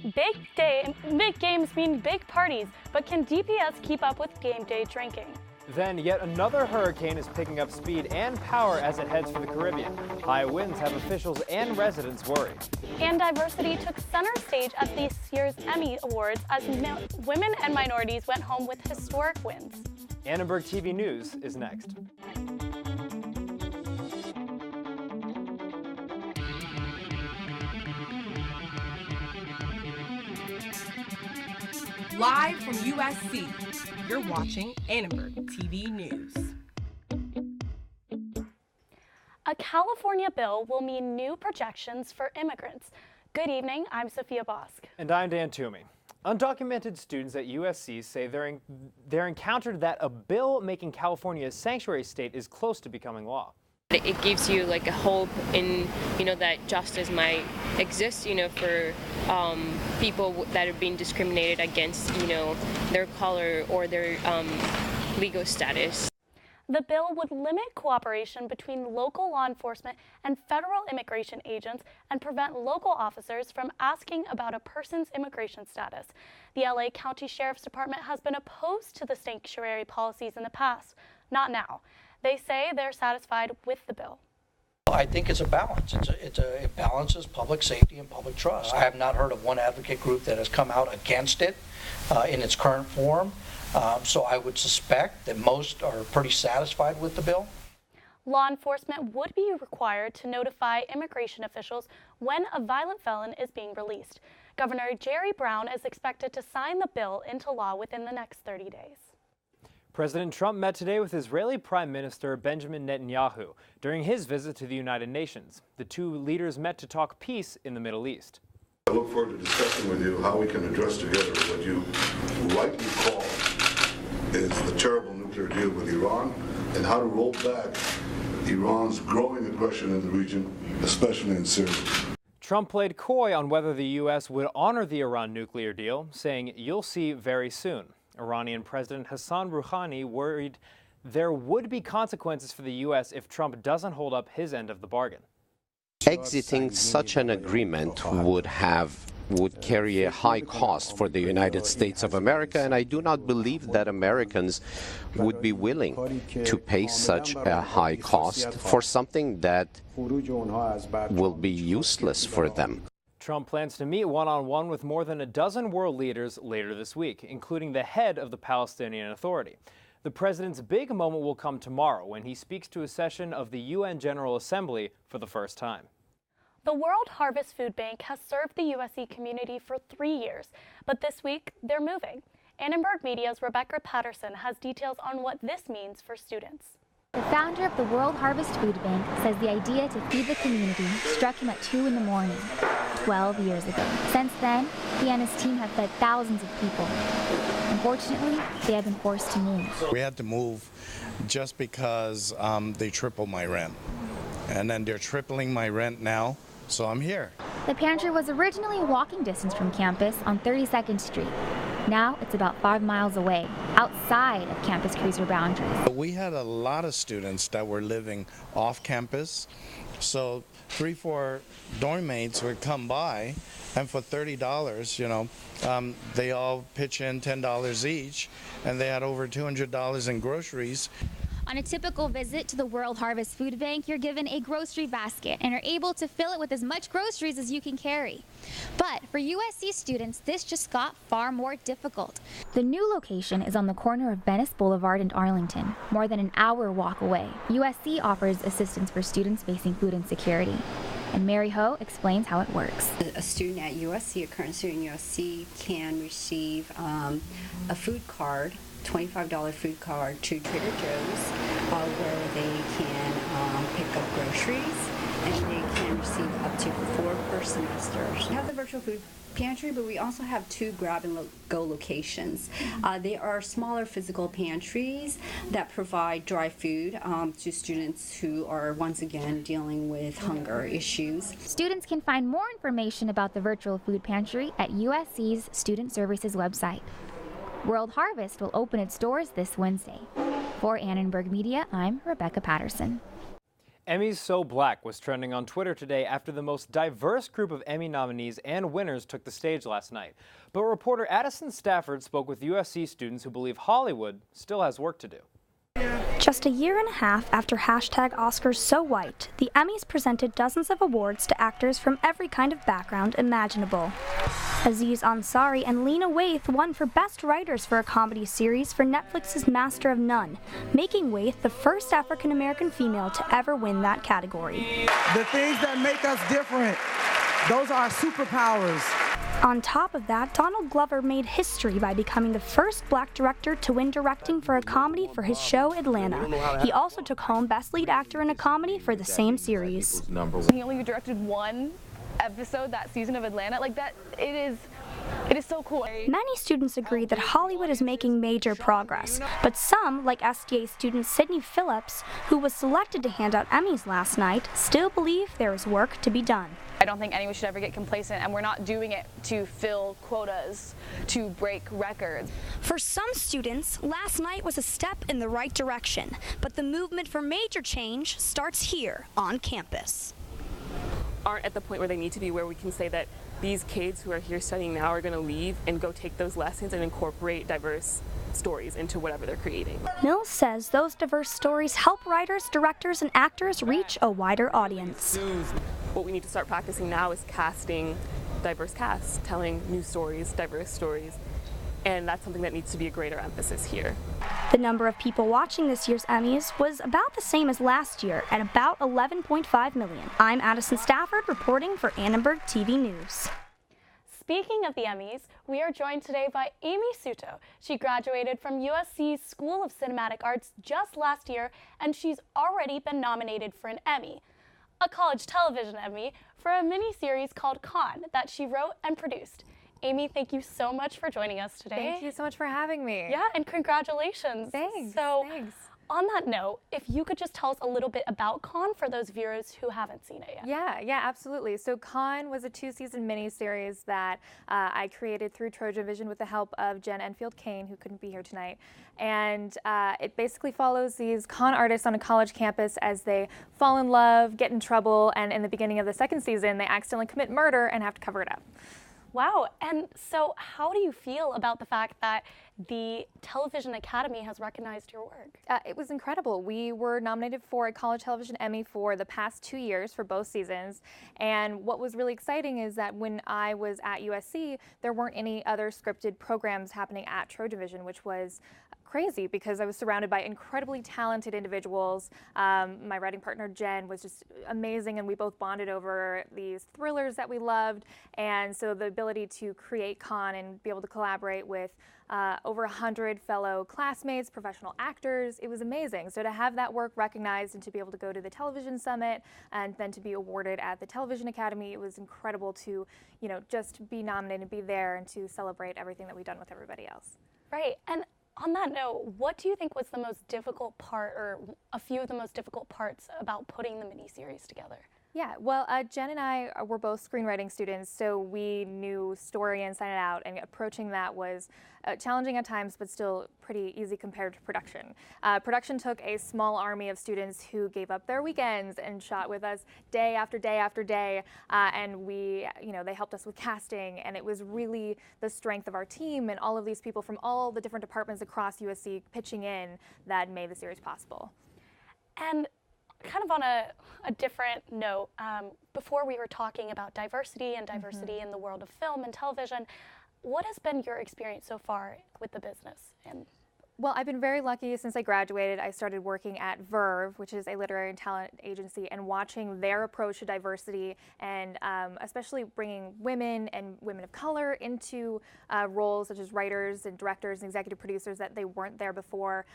Big games mean big parties, but can DPS keep up with game day drinking? Then yet another hurricane is picking up speed and power as it heads for the Caribbean. High winds have officials and residents worried. And diversity took center stage at this year's Emmy Awards as women and minorities went home with historic wins. Annenberg TV News is next. Live from USC, you're watching Annenberg TV News. A California bill will mean new projections for immigrants. Good evening, I'm Sophia Bosk. And I'm Dan Toomey. Undocumented students at USC say they're encountered that a bill making California a sanctuary state is close to becoming law. It gives you like a hope in, that justice might exist, for people that are being discriminated against, their color or their legal status. The bill would limit cooperation between local law enforcement and federal immigration agents and prevent local officers from asking about a person's immigration status. The LA County Sheriff's Department has been opposed to the sanctuary policies in the past, not now. They say they're satisfied with the bill. I think it's a balance. It balances public safety and public trust. I have not heard of one advocate group that has come out against it in its current form. So I would suspect that most are pretty satisfied with the bill. Law enforcement would be required to notify immigration officials when a violent felon is being released. Governor Jerry Brown is expected to sign the bill into law within the next 30 days. President Trump met today with Israeli Prime Minister Benjamin Netanyahu during his visit to the United Nations. The two leaders met to talk peace in the Middle East. I look forward to discussing with you how we can address together what you rightly call is the terrible nuclear deal with Iran and how to roll back Iran's growing aggression in the region, especially in Syria. Trump played coy on whether the U.S. would honor the Iran nuclear deal, saying, "You'll see very soon." Iranian President Hassan Rouhani worried there would be consequences for the U.S. if Trump doesn't hold up his end of the bargain. Exiting such an agreement would carry a high cost for the United States of America, and I do not believe that Americans would be willing to pay such a high cost for something that will be useless for them. Trump plans to meet one-on-one with more than a dozen world leaders later this week, including the head of the Palestinian Authority. The president's big moment will come tomorrow when he speaks to a session of the UN General Assembly for the first time. The World Harvest Food Bank has served the USC community for 3 years, but this week they're moving. Annenberg Media's Rebecca Patterson has details on what this means for students. The founder of the World Harvest Food Bank says the idea to feed the community struck him at 2 in the morning, 12 years ago. Since then, he and his team have fed thousands of people. Unfortunately, they have been forced to move. We had to move just because they tripled my rent. And then they're tripling my rent now, so I'm here. The pantry was originally walking distance from campus on 32nd Street. Now it's about 5 miles away, outside of campus cruiser boundaries. We had a lot of students that were living off campus, so 3-4 dorm mates would come by, and for $30, they all pitch in $10 each, and they had over $200 in groceries. On a typical visit to the World Harvest Food Bank, you're given a grocery basket and are able to fill it with as much groceries as you can carry. But for USC students, this just got far more difficult. The new location is on the corner of Venice Boulevard and Arlington, more than an hour walk away. USC offers assistance for students facing food insecurity. And Mary Ho explains how it works. A student at USC, a current student at USC, can receive a food card, $25 food card to Trader Joe's, where they can pick up groceries, and they can receive up to 4 per semester. We have the virtual food pantry, but we also have 2 grab-and-go locations. They are smaller physical pantries that provide dry food to students who are once again dealing with hunger issues. Students can find more information about the virtual food pantry at USC's Student Services website. World Harvest will open its doors this Wednesday. For Annenberg Media, I'm Rebecca Patterson. Emmys So Black was trending on Twitter today after the most diverse group of Emmy nominees and winners took the stage last night. But reporter Addison Stafford spoke with USC students who believe Hollywood still has work to do. Just a year and a half after #OscarsSoWhite, the Emmys presented dozens of awards to actors from every kind of background imaginable. Aziz Ansari and Lena Waithe won for Best Writers for a Comedy Series for Netflix's Master of None, making Waithe the first African-American female to ever win that category. The things that make us different, those are our superpowers. On top of that, Donald Glover made history by becoming the first black director to win directing for a comedy for his show Atlanta. He also took home Best Lead Actor in a Comedy for the same series. He only directed one episode that season of Atlanta. Like that, it is so cool. Many students agree that Hollywood is making major progress, but some, like SDA student Sydney Phillips, who was selected to hand out Emmys last night, still believe there is work to be done. I don't think anyone should ever get complacent, and we're not doing it to fill quotas, to break records. For some students, last night was a step in the right direction, but the movement for major change starts here on campus. Aren't at the point where they need to be, where we can say that these kids who are here studying now are going to leave and go take those lessons and incorporate diverse stories into whatever they're creating. Mills says those diverse stories help writers, directors, and actors reach a wider audience. What we need to start practicing now is casting diverse casts, telling new stories, diverse stories, and that's something that needs to be a greater emphasis here. The number of people watching this year's Emmys was about the same as last year, at about 11.5 million. I'm Addison Stafford reporting for Annenberg TV News. Speaking of the Emmys, we are joined today by Amy Suto. She graduated from USC's School of Cinematic Arts just last year, and she's already been nominated for an Emmy, a college television Emmy, for a mini-series called Con that she wrote and produced. Amy, thank you so much for joining us today. Thank you so much for having me. Yeah, and congratulations. Thanks. Thanks. On that note, if you could just tell us a little bit about Con for those viewers who haven't seen it yet. Yeah, absolutely. So Con was a 2-season miniseries that I created through Trojan Vision with the help of Jen Enfield-Kane, who couldn't be here tonight. And it basically follows these con artists on a college campus as they fall in love, get in trouble, and in the beginning of the second season, they accidentally commit murder and have to cover it up. Wow, and so how do you feel about the fact that the Television Academy has recognized your work? It was incredible. We were nominated for a College Television Emmy for the past 2 years for both seasons, and what was really exciting is that when I was at USC, there weren't any other scripted programs happening at Trojan Vision, which was crazy because I was surrounded by incredibly talented individuals. My writing partner Jen was just amazing, and we both bonded over these thrillers that we loved, and so the ability to create Con and be able to collaborate with over 100 fellow classmates, professional actors, it was amazing. So to have that work recognized and to be able to go to the Television Summit and then to be awarded at the Television Academy, it was incredible to, just be nominated and be there and to celebrate everything that we've done with everybody else. Right, and on that note, what do you think was the most difficult part, or a few of the most difficult parts about putting the miniseries together? Yeah, well, Jen and I were both screenwriting students, so we knew story inside and out, and approaching that was challenging at times, but still pretty easy compared to production. Production took a small army of students who gave up their weekends and shot with us day after day after day, and we, they helped us with casting, and it was really the strength of our team and all of these people from all the different departments across USC pitching in that made the series possible. And kind of on a different note, before we were talking about diversity and diversity in the world of film and television, what has been your experience so far with the business? Well, I've been very lucky since I graduated. I started working at Verve, which is a literary and talent agency, and watching their approach to diversity and especially bringing women and women of color into roles such as writers and directors and executive producers that they weren't there before.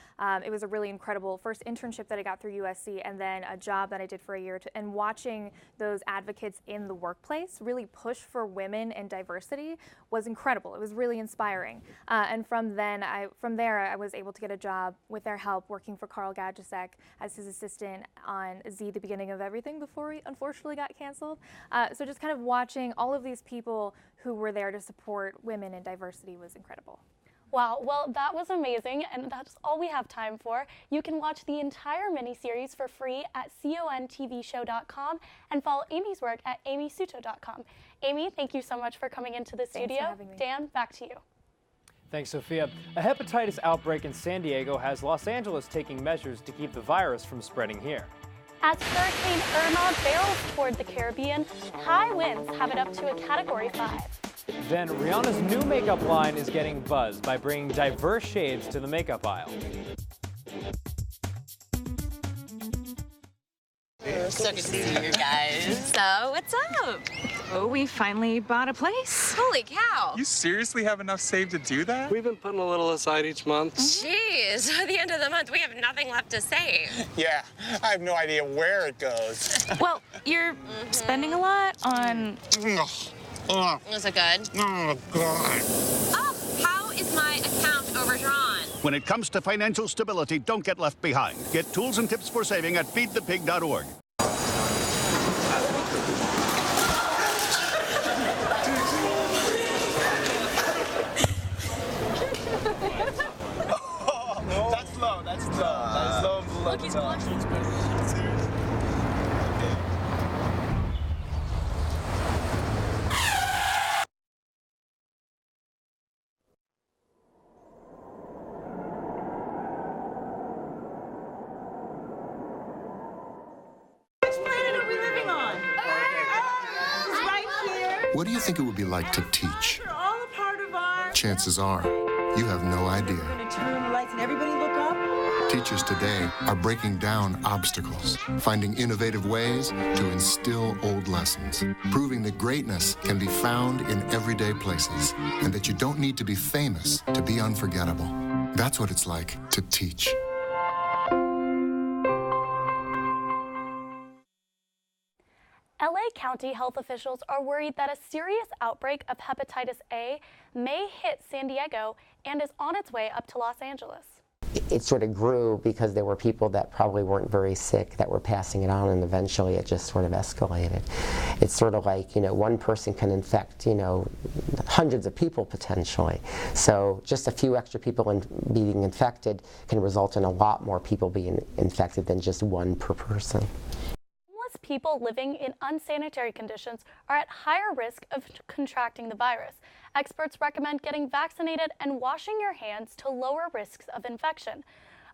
It was a really incredible first internship that I got through USC, and then a job that I did for a year. And watching those advocates in the workplace really push for women and diversity was incredible. It was really inspiring. And from there, I was able to get a job with their help working for Carl Gajasek as his assistant on Z, the Beginning of Everything, before he unfortunately got canceled. So just kind of watching all of these people who were there to support women and diversity was incredible. Wow, well, that was amazing, and that's all we have time for. You can watch the entire miniseries for free at contvshow.com and follow Amy's work at amysuto.com. Amy, thank you so much for coming into the studio. Thanks for having me. Dan, back to you. Thanks, Sophia. A hepatitis outbreak in San Diego has Los Angeles taking measures to keep the virus from spreading here. As Hurricane Irma barrels toward the Caribbean, high winds have it up to a Category 5. Then Rihanna's new makeup line is getting buzz by bringing diverse shades to the makeup aisle. So good to see you guys. So, what's up? Oh, we finally bought a place. Holy cow. You seriously have enough saved to do that? We've been putting a little aside each month. Jeez, at the end of the month, we have nothing left to save. Yeah, I have no idea where it goes. Well, you're spending a lot on... Was it good? Oh, God. Oh, how is my account overdrawn? When it comes to financial stability, don't get left behind. Get tools and tips for saving at feedthepig.org. That's low. That's low. Look, he's watching. What do you think it would be like to teach? Chances are, you have no idea. Teachers today are breaking down obstacles, finding innovative ways to instill old lessons, proving that greatness can be found in everyday places, and that you don't need to be famous to be unforgettable. That's what it's like to teach. LA County health officials are worried that a serious outbreak of hepatitis A may hit San Diego and is on its way up to Los Angeles. It sort of grew because there were people that probably weren't very sick that were passing it on, and eventually it just sort of escalated. It's sort of like, one person can infect, hundreds of people potentially. So just a few extra people being infected can result in a lot more people being infected than just one per person. People living in unsanitary conditions are at higher risk of contracting the virus. Experts recommend getting vaccinated and washing your hands to lower risks of infection.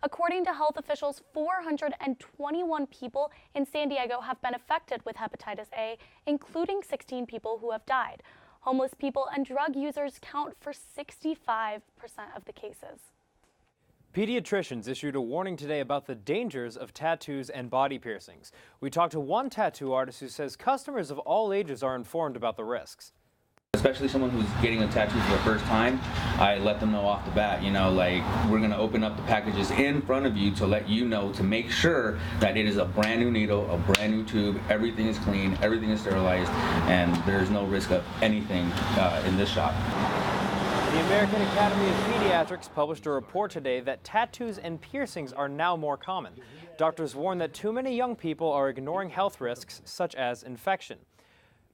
According to health officials, 421 people in San Diego have been affected with hepatitis A, including 16 people who have died. Homeless people and drug users count for 65% of the cases. Pediatricians issued a warning today about the dangers of tattoos and body piercings. We talked to one tattoo artist who says customers of all ages are informed about the risks. Especially someone who's getting a tattoo for the first time, I let them know off the bat, we're going to open up the packages in front of you to let you know, to make sure that it is a brand new needle, a brand new tube, everything is clean, everything is sterilized, and there's no risk of anything in this shop. The American Academy of Pediatrics published a report today that tattoos and piercings are now more common. Doctors warn that too many young people are ignoring health risks, such as infection.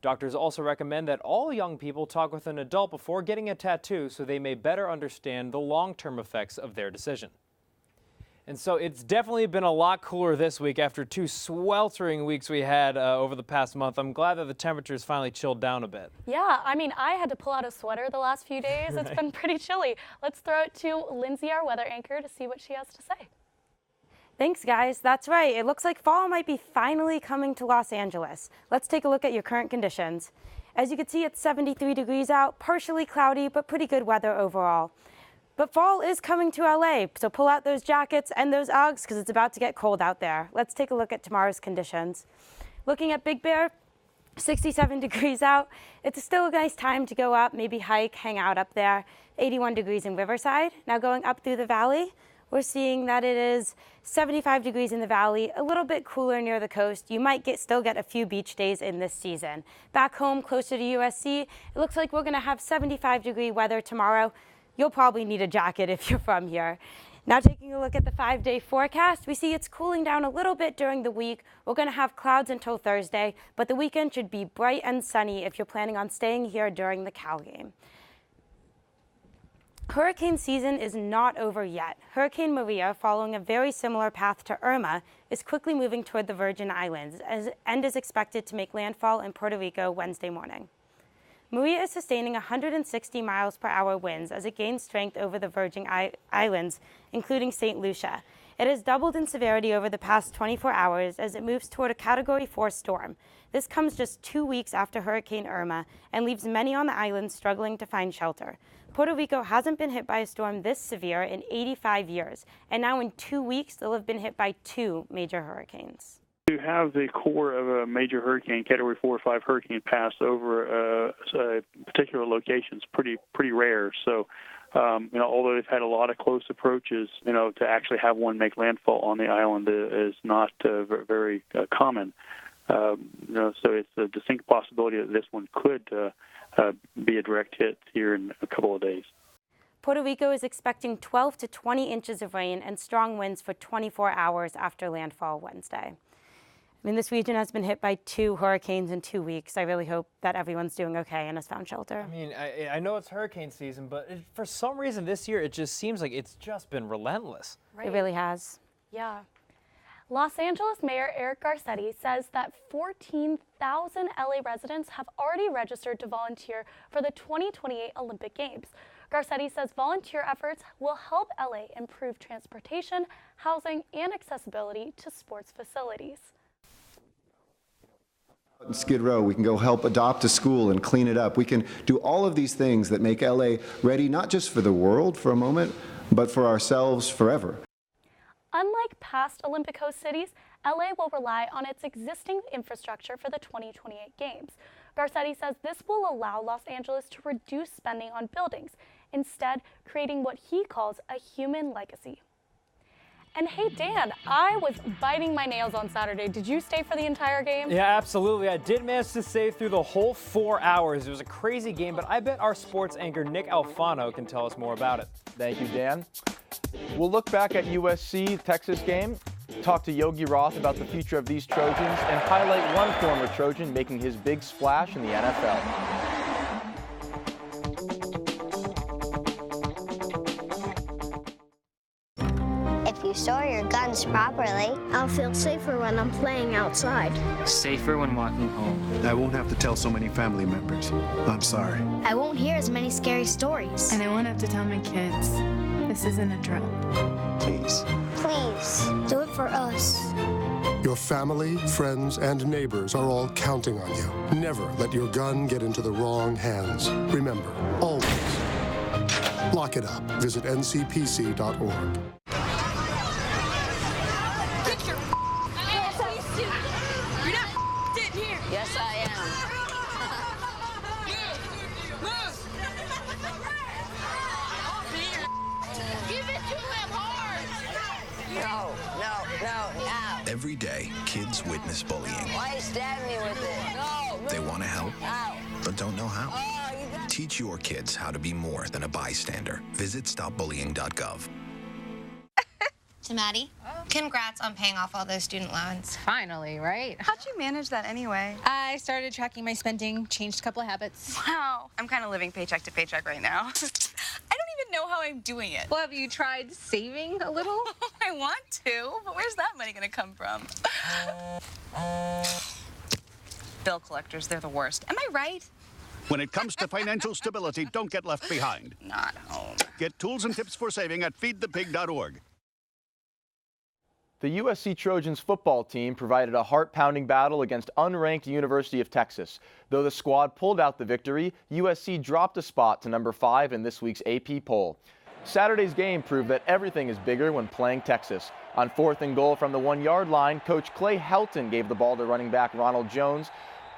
Doctors also recommend that all young people talk with an adult before getting a tattoo so they may better understand the long-term effects of their decision. And so it's definitely been a lot cooler this week after 2 sweltering weeks we had over the past month. I'm glad that the temperatures finally chilled down a bit. Yeah, I had to pull out a sweater the last few days. It's been pretty chilly. Let's throw it to Lindsay, our weather anchor, to see what she has to say. Thanks, guys. That's right. It looks like fall might be finally coming to Los Angeles. Let's take a look at your current conditions. As you can see, it's 73 degrees out, partially cloudy, but pretty good weather overall. But fall is coming to LA, so pull out those jackets and those Uggs because it's about to get cold out there. Let's take a look at tomorrow's conditions. Looking at Big Bear, 67 degrees out. It's still a nice time to go up, maybe hike, hang out up there. 81 degrees in Riverside. Now going up through the valley, we're seeing that it is 75 degrees in the valley, a little bit cooler near the coast. You might still get a few beach days in this season. Back home, closer to USC, it looks like we're going to have 75-degree weather tomorrow. You'll probably need a jacket if you're from here. Now taking a look at the 5-day forecast, we see it's cooling down a little bit during the week. We're going to have clouds until Thursday, but the weekend should be bright and sunny if you're planning on staying here during the Cal game. Hurricane season is not over yet. Hurricane Maria, following a very similar path to Irma, is quickly moving toward the Virgin Islands and is expected to make landfall in Puerto Rico Wednesday morning. Mooyah is sustaining 160 miles per hour winds as it gains strength over the Virgin Islands, including St. Lucia. It has doubled in severity over the past 24 hours as it moves toward a Category 4 storm. This comes just 2 weeks after Hurricane Irma and leaves many on the island struggling to find shelter. Puerto Rico hasn't been hit by a storm this severe in 85 years, and now in 2 weeks they'll have been hit by 2 major hurricanes. To have the core of a major hurricane, Category 4 or 5 hurricane, pass over a particular location is pretty rare. So, although they've had a lot of close approaches, to actually have one make landfall on the island is not very common. So it's a distinct possibility that this one could be a direct hit here in a couple of days. Puerto Rico is expecting 12 to 20 inches of rain and strong winds for 24 hours after landfall Wednesday. This region has been hit by 2 hurricanes in 2 weeks. I really hope that everyone's doing okay and has found shelter. I know it's hurricane season, but for some reason this year it just seems like it's just been relentless. Right. It really has. Yeah. Los Angeles Mayor Eric Garcetti says that 14,000 LA residents have already registered to volunteer for the 2028 Olympic Games. Garcetti says volunteer efforts will help LA improve transportation, housing, and accessibility to sports facilities. In Skid Row, we can go help adopt a school and clean it up. We can do all of these things that make LA ready not just for the world for a moment, but for ourselves forever. Unlike past Olympic host cities, LA will rely on its existing infrastructure for the 2028 Games. Garcetti says this will allow Los Angeles to reduce spending on buildings, instead creating what he calls a human legacy. And hey, Dan, I was biting my nails on Saturday. Did you stay for the entire game? Yeah, absolutely. I did manage to stay through the whole 4 hours. It was a crazy game, but I bet our sports anchor Nick Alfano can tell us more about it. Thank you, Dan. We'll look back at USC Texas game, talk to Yogi Roth about the future of these Trojans, and highlight one former Trojan making his big splash in the NFL. If you store your guns properly, I'll feel safer when I'm playing outside. Safer when walking home. I won't have to tell so many family members. I'm sorry. I won't hear as many scary stories. And I won't have to tell my kids. This isn't a drill. Please. Please, do it for us. Your family, friends, and neighbors are all counting on you. Never let your gun get into the wrong hands. Remember, always, lock it up. Visit ncpc.org. Yes, I am. Give it to him hard. No. Every day, kids witness bullying. Why you stab me with it? No. They want to help, Ow. but don't know how. Teach your kids how to be more than a bystander. Visit stopbullying.gov. To Maddie, congrats on paying off all those student loans. Finally, right? How'd you manage that anyway? I started tracking my spending, changed a couple of habits. Wow. I'm kind of living paycheck to paycheck right now. I don't even know how I'm doing it. Well, have you tried saving a little? I want to, but where's that money going to come from? Bill collectors, they're the worst. Am I right? When it comes to financial stability, don't get left behind. Not home. Get tools and tips for saving at feedthepig.org. The USC Trojans football team provided a heart-pounding battle against unranked University of Texas. Though the squad pulled out the victory, USC dropped a spot to number 5 in this week's AP poll. Saturday's game proved that everything is bigger when playing Texas. On 4th and goal from the 1-yard line, Coach Clay Helton gave the ball to running back Ronald Jones,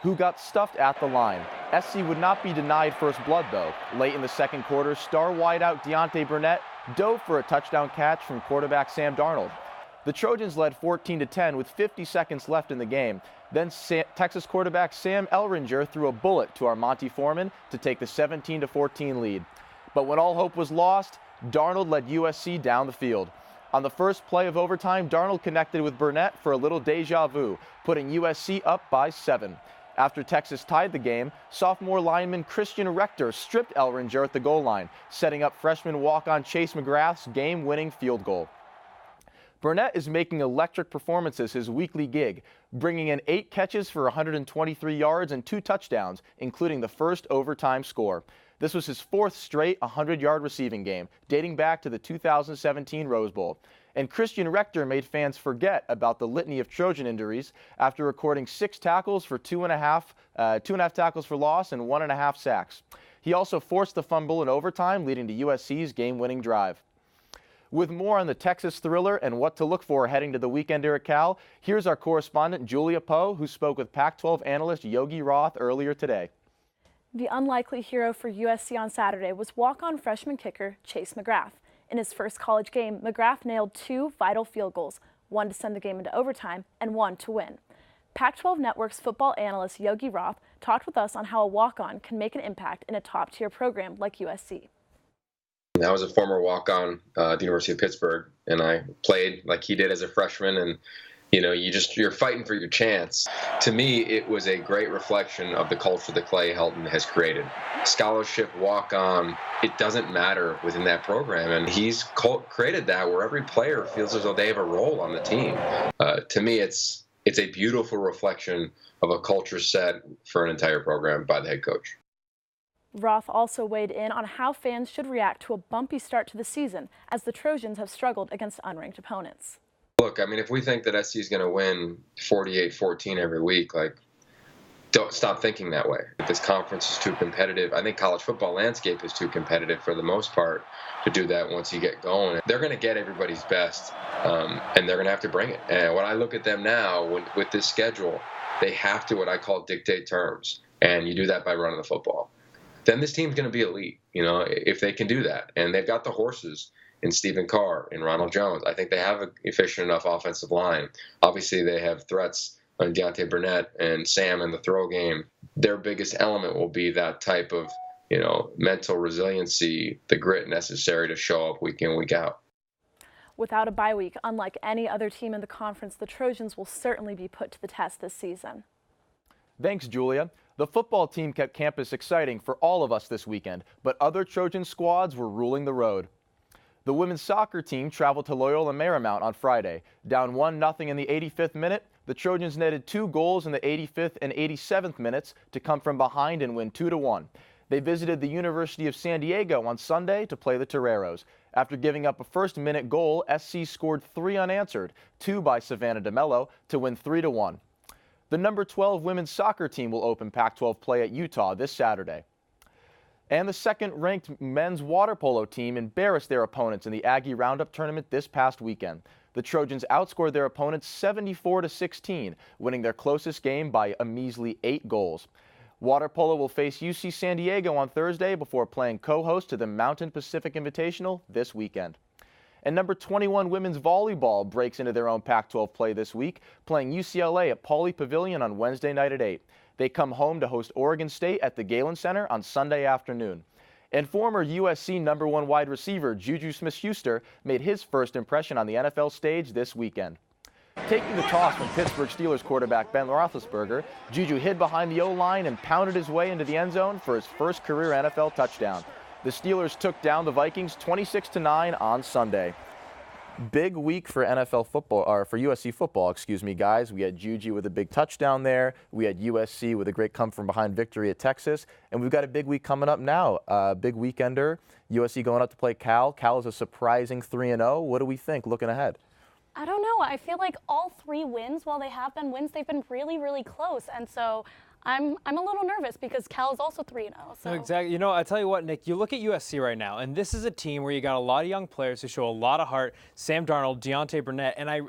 who got stuffed at the line. SC would not be denied first blood, though. Late in the second quarter, star wideout Deontay Burnett dove for a touchdown catch from quarterback Sam Darnold. The Trojans led 14-10 with 50 seconds left in the game. Then Texas quarterback Sam Elringer threw a bullet to Armonte Foreman to take the 17-14 lead. But when all hope was lost, Darnold led USC down the field. On the first play of overtime, Darnold connected with Burnett for a little deja vu, putting USC up by 7. After Texas tied the game, sophomore lineman Christian Rector stripped Elringer at the goal line, setting up freshman walk-on Chase McGrath's game-winning field goal. Burnett is making electric performances his weekly gig, bringing in 8 catches for 123 yards and 2 touchdowns, including the first overtime score. This was his 4th straight 100-yard receiving game, dating back to the 2017 Rose Bowl. And Christian Rector made fans forget about the litany of Trojan injuries after recording 6 tackles for 2.5 tackles for loss and 1.5 sacks. He also forced the fumble in overtime, leading to USC's game-winning drive. With more on the Texas thriller and what to look for heading to the weekender at Cal, here's our correspondent Julia Poe, who spoke with Pac12 analyst Yogi Roth earlier today. The unlikely hero for USC on Saturday was walk-on freshman kicker Chase McGrath. In his first college game, McGrath nailed 2 vital field goals, one to send the game into overtime and one to win. Pac12 Network's football analyst Yogi Roth talked with us on how a walk-on can make an impact in a top-tier program like USC. I was a former walk-on at the University of Pittsburgh, and I played like he did as a freshman, and you're fighting for your chance. To me, it was a great reflection of the culture that Clay Helton has created. Scholarship, walk-on, it doesn't matter within that program, and he's created that where every player feels as though they have a role on the team. To me, it's a beautiful reflection of a culture set for an entire program by the head coach. Roth also weighed in on how fans should react to a bumpy start to the season, as the Trojans have struggled against unranked opponents. Look, I mean, if we think that SC is going to win 48-14 every week, don't stop thinking that way. This conference is too competitive. I think college football landscape is too competitive for the most part to do that once you get going. They're going to get everybody's best, and they're going to have to bring it. And when I look at them now, with this schedule, they have to, what I call, dictate terms. And you do that by running the football. Then this team's going to be elite, if they can do that. And they've got the horses in Stephen Carr and Ronald Jones. I think they have an efficient enough offensive line. Obviously, they have threats on Deontay Burnett and Sam in the throw game. Their biggest element will be that type of, mental resiliency, the grit necessary to show up week in, week out. Without a bye week, unlike any other team in the conference, the Trojans will certainly be put to the test this season. Thanks, Julia. The football team kept campus exciting for all of us this weekend, but other Trojan squads were ruling the road. The women's soccer team traveled to Loyola Marymount on Friday. Down 1-0 in the 85th minute, the Trojans netted 2 goals in the 85th and 87th minutes to come from behind and win 2-1. They visited the University of San Diego on Sunday to play the Toreros. After giving up a first-minute goal, SC scored 3 unanswered, 2 by Savannah DeMello, to win 3-1. The number 12 women's soccer team will open Pac-12 play at Utah this Saturday. And the second-ranked men's water polo team embarrassed their opponents in the Aggie Roundup tournament this past weekend. The Trojans outscored their opponents 74-16, winning their closest game by a measly 8 goals. Water polo will face UC San Diego on Thursday before playing co-host to the Mountain Pacific Invitational this weekend. And number 21 women's volleyball breaks into their own Pac-12 play this week, playing UCLA at Pauley Pavilion on Wednesday night at 8. They come home to host Oregon State at the Galen Center on Sunday afternoon. And former USC number 1 wide receiver Juju Smith-Schuster made his first impression on the NFL stage this weekend. Taking the toss from Pittsburgh Steelers quarterback Ben Roethlisberger, Juju hid behind the O-line and pounded his way into the end zone for his first career NFL touchdown. The Steelers took down the Vikings 26-9 on Sunday. Big week for NFL football, or for USC football, guys. We had Juju with a big touchdown there. We had USC with a great come-from-behind victory at Texas. And we've got a big week coming up now, big weekender. USC going up to play Cal. Cal is a surprising 3-0. What do we think looking ahead? I don't know. I feel like all 3 wins, while they have been wins, they've been really, really close. And so I'm a little nervous because Cal is also 3-0. So. Exactly. I tell you what, Nick, you look at USC right now, and this is a team where you got a lot of young players who show a lot of heart. Sam Darnold, Deontay Burnett, and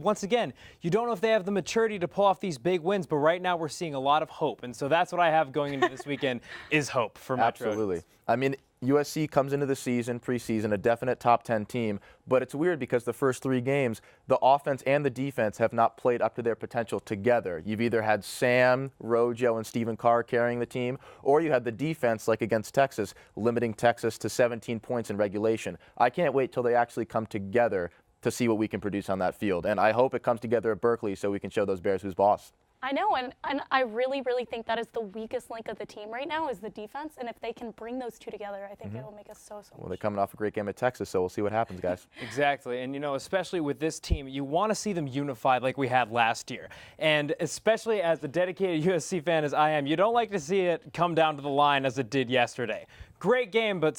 once again, you don't know if they have the maturity to pull off these big wins, but right now we're seeing a lot of hope. And so that's what I have going into this weekend is hope for my Absolutely. I mean, USC comes into the season, preseason, a definite top 10 team, but it's weird because the first 3 games, the offense and the defense have not played up to their potential together. You've either had Sam, Rojo, and Stephen Carr carrying the team, or you had the defense, like against Texas, limiting Texas to 17 points in regulation. I can't wait till they actually come together to see what we can produce on that field, and I hope it comes together at Berkeley so we can show those Bears who's boss. I know, and I really, really think that is the weakest link of the team right now is the defense, and if they can bring those two together, I think it'll make us so Well, they're coming off a great game at Texas, so we'll see what happens, guys. Exactly, and especially with this team, you want to see them unified like we had last year, and especially as a dedicated USC fan as I am, you don't like to see it come down to the line as it did yesterday. Great game, but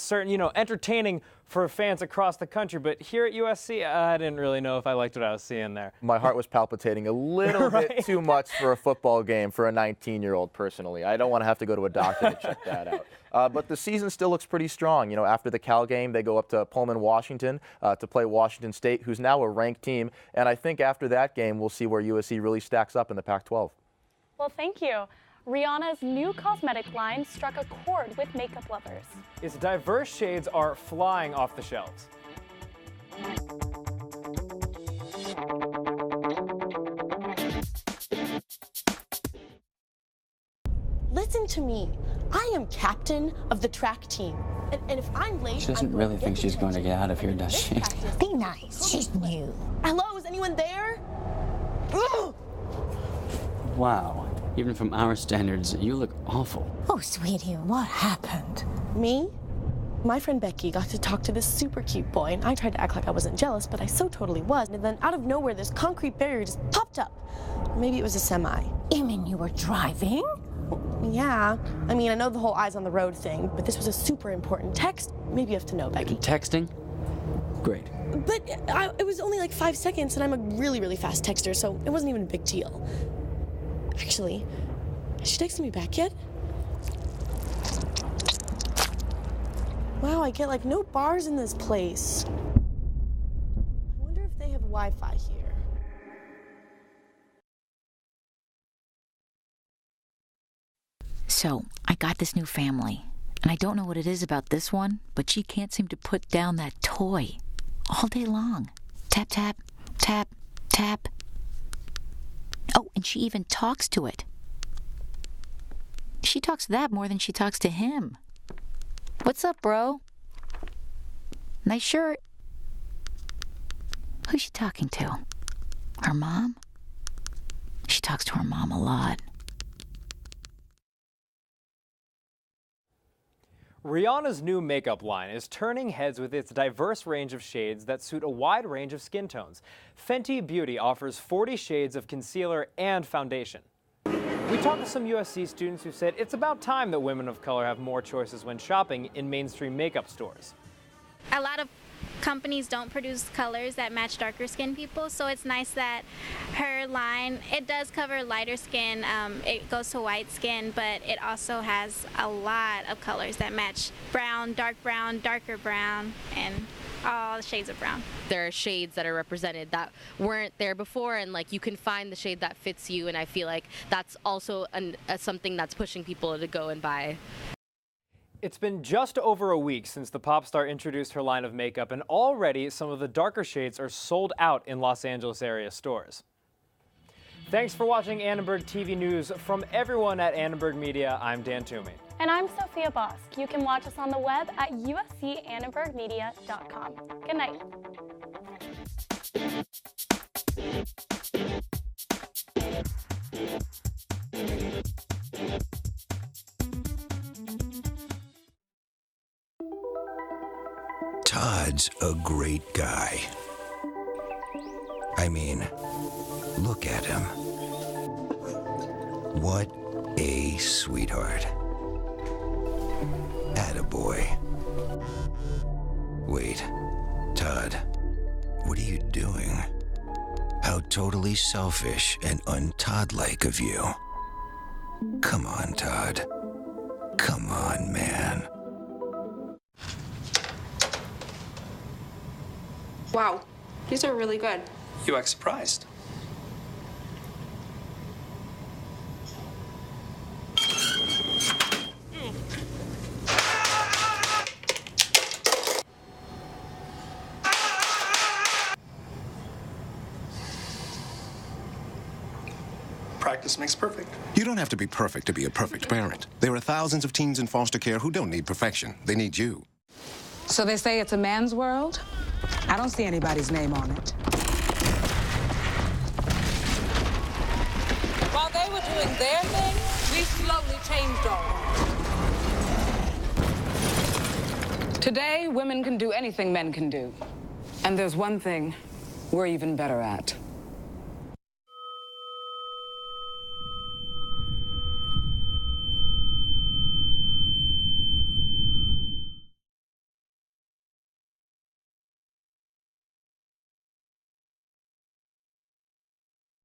entertaining for fans across the country. But here at USC, I didn't really know if I liked what I was seeing there. My heart was palpitating a little bit too much for a football game for a 19-year-old personally. I don't want to have to go to a doctor to check that out. But the season still looks pretty strong. After the Cal game, they go up to Pullman, Washington to play Washington State, who's now a ranked team. And I think after that game, we'll see where USC really stacks up in the Pac-12. Well, thank you. Rihanna's new cosmetic line struck a chord with makeup lovers. Its diverse shades are flying off the shelves. Listen to me. I am captain of the track team. And if I'm late, She doesn't really think she's going to get out of here, does she? Be nice. She's new. Hello, is anyone there? Ugh! Wow. Even from our standards, you look awful. Oh, sweetie, what happened? Me? My friend Becky got to talk to this super cute boy, and I tried to act like I wasn't jealous, but I so totally was. And then out of nowhere, this concrete barrier just popped up. Maybe it was a semi. You mean you were driving? Yeah. I mean, I know the whole eyes on the road thing, but this was a super important text. Maybe you have to know, Becky. Texting? Great. But it was only like 5 seconds, and I'm a really, really fast texter, so it wasn't even a big deal. Actually, has she texted me back yet? Wow, I get like no bars in this place. I wonder if they have Wi-Fi here. So, I got this new family, and I don't know what it is about this one, but she can't seem to put down that toy all day long. Tap, tap, tap, tap. Oh, and she even talks to it. She talks to that more than she talks to him. What's up, bro? Nice shirt. Who's she talking to? Her mom? She talks to her mom a lot. Rihanna's new makeup line is turning heads with its diverse range of shades that suit a wide range of skin tones. Fenty Beauty offers 40 shades of concealer and foundation. We talked to some USC students who said it's about time that women of color have more choices when shopping in mainstream makeup stores. A lot of companies don't produce colors that match darker skin people, so it's nice that her line, it does cover lighter skin, it goes to white skin, but it also has a lot of colors that match brown, darker brown, and all the shades of brown. There are shades that are represented that weren't there before, and like you can find the shade that fits you, and I feel like that's also something that's pushing people to go and buy. It's been just over a week since the pop star introduced her line of makeup, and already some of the darker shades are sold out in Los Angeles area stores. Thanks for watching Annenberg TV News. From everyone at Annenberg Media, I'm Dan Toomey. And I'm Sophia Bosk. You can watch us on the web at uscannenbergmedia.com. Good night. Todd's a great guy. I mean, look at him. What a sweetheart. Attaboy. Wait, Todd, what are you doing? How totally selfish and un-Todd-like of you. Come on, Todd. Come on, man. Wow, these are really good. You act surprised. Practice makes perfect. You don't have to be perfect to be a perfect parent. There are thousands of teens in foster care who don't need perfection. They need you. So they say it's a man's world? I don't see anybody's name on it. While they would doing their thing, we've slowly changed all. Today, women can do anything men can do. And there's one thing we're even better at.